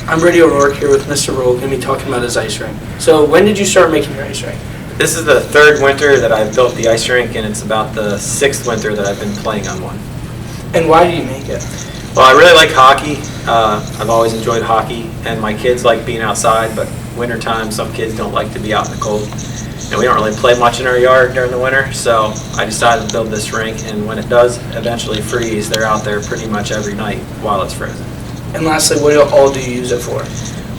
I'm Brady O'Rourke here with Mr. Ruhl, going to be talking about his ice rink. So when did you start making your ice rink? This is the third winter that I've built the ice rink, and it's about the sixth winter that I've been playing on one. And why do you make it? Well, I really like hockey. I've always enjoyed hockey, and my kids like being outside, but wintertime, some kids don't like to be out in the cold. And we don't really play much in our yard during the winter, so I decided to build this rink, and when it does eventually freeze, they're out there pretty much every night while it's frozen. And lastly, what all do you use it for?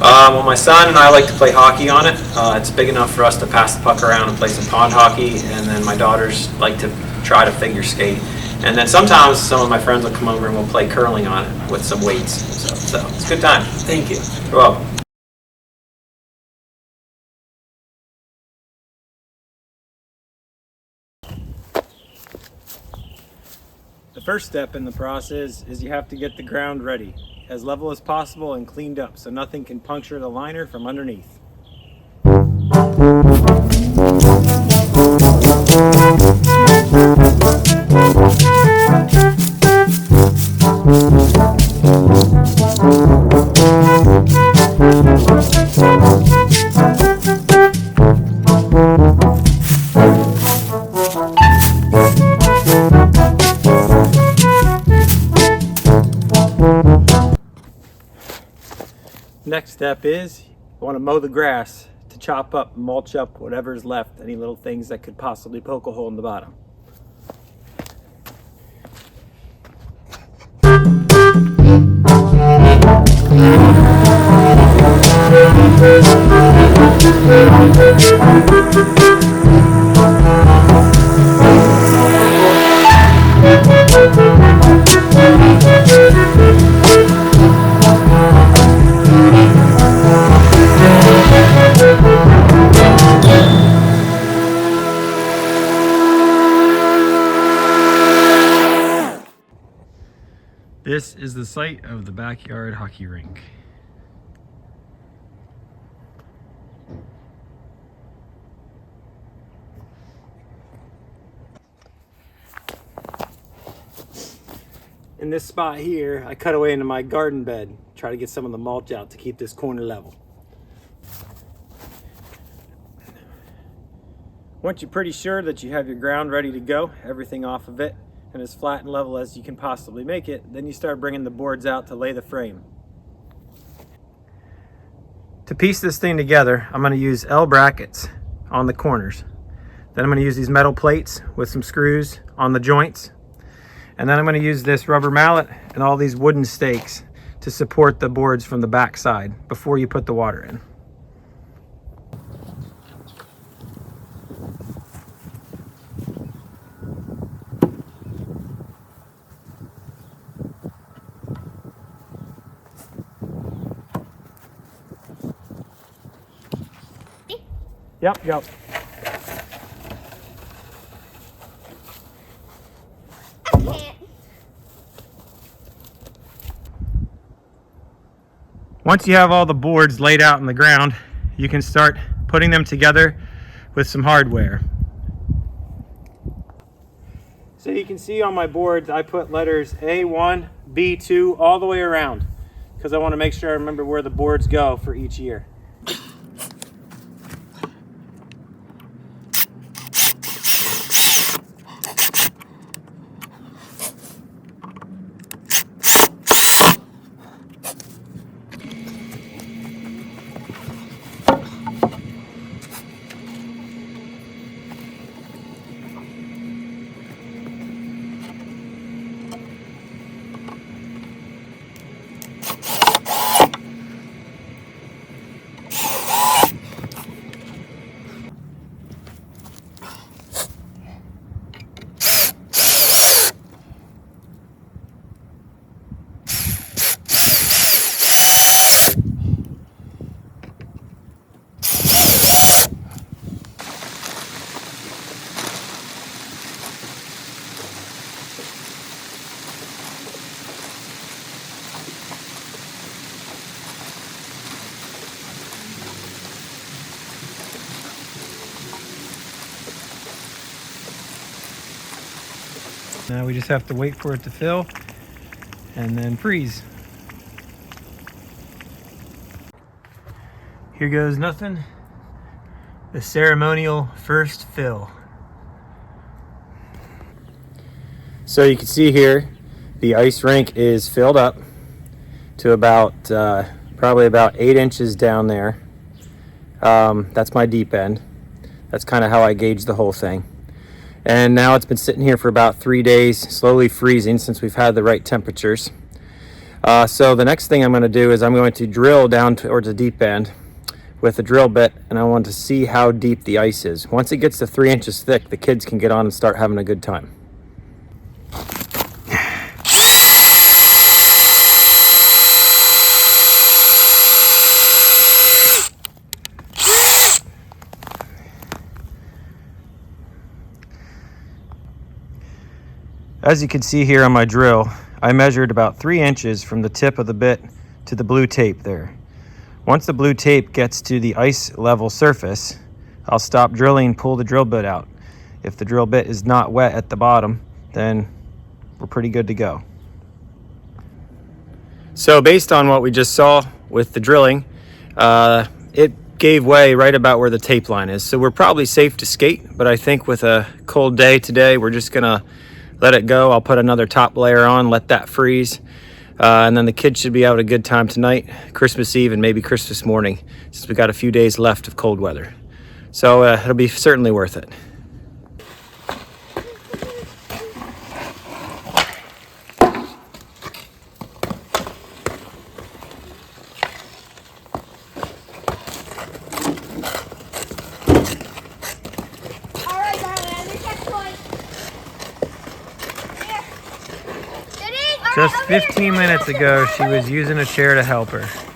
Well, my son and I like to play hockey on it. It's big enough for us to pass the puck around and play some pond hockey, and then my daughters like to try to figure skate. And then sometimes some of my friends will come over and we'll play curling on it with some weights. So it's a good time. Thank you. You're welcome. The first step in the process is you have to get the ground ready, as level as possible and cleaned up so nothing can puncture the liner from underneath. Next step is you want to mow the grass to chop up, mulch up whatever's left, any little things that could possibly poke a hole in the bottom. This is the site of the backyard hockey rink. In this spot here, I cut away into my garden bed, try to get some of the mulch out to keep this corner level. Once you're pretty sure that you have your ground ready to go, everything off of it, and as flat and level as you can possibly make it, then you start bringing the boards out to lay the frame. To piece this thing together, I'm going to use L brackets on the corners. Then I'm going to use these metal plates with some screws on the joints. And then I'm going to use this rubber mallet and all these wooden stakes to support the boards from the back side before you put the water in. Yep, yep. Once you have all the boards laid out in the ground, you can start putting them together with some hardware. So you can see on my boards, I put letters A1, B2 all the way around because I want to make sure I remember where the boards go for each year. Now we just have to wait for it to fill and then freeze. Here goes nothing. The ceremonial first fill. So you can see here, the ice rink is filled up to about, probably about 8 inches down there. That's my deep end. That's kind of how I gauge the whole thing. And now it's been sitting here for about 3 days, slowly freezing since we've had the right temperatures. So the next thing I'm going to do is I'm going to drill down towards the deep end with a drill bit, and I want to see how deep the ice is. Once it gets to 3 inches thick, the kids can get on and start having a good time. As you can see here on my drill, I measured about 3 inches from the tip of the bit to the blue tape there. Once the blue tape gets to the ice level surface, I'll stop drilling and pull the drill bit out. If the drill bit is not wet at the bottom, then we're pretty good to go. So based on what we just saw with the drilling, it gave way right about where the tape line is. So we're probably safe to skate, but I think with a cold day today, we're just gonna let it go. I'll put another top layer on, let that freeze. And then the kids should be out a good time tonight, Christmas Eve, and maybe Christmas morning, since we got a few days left of cold weather. So it'll be certainly worth it. Just 15 minutes ago, she was using a chair to help her.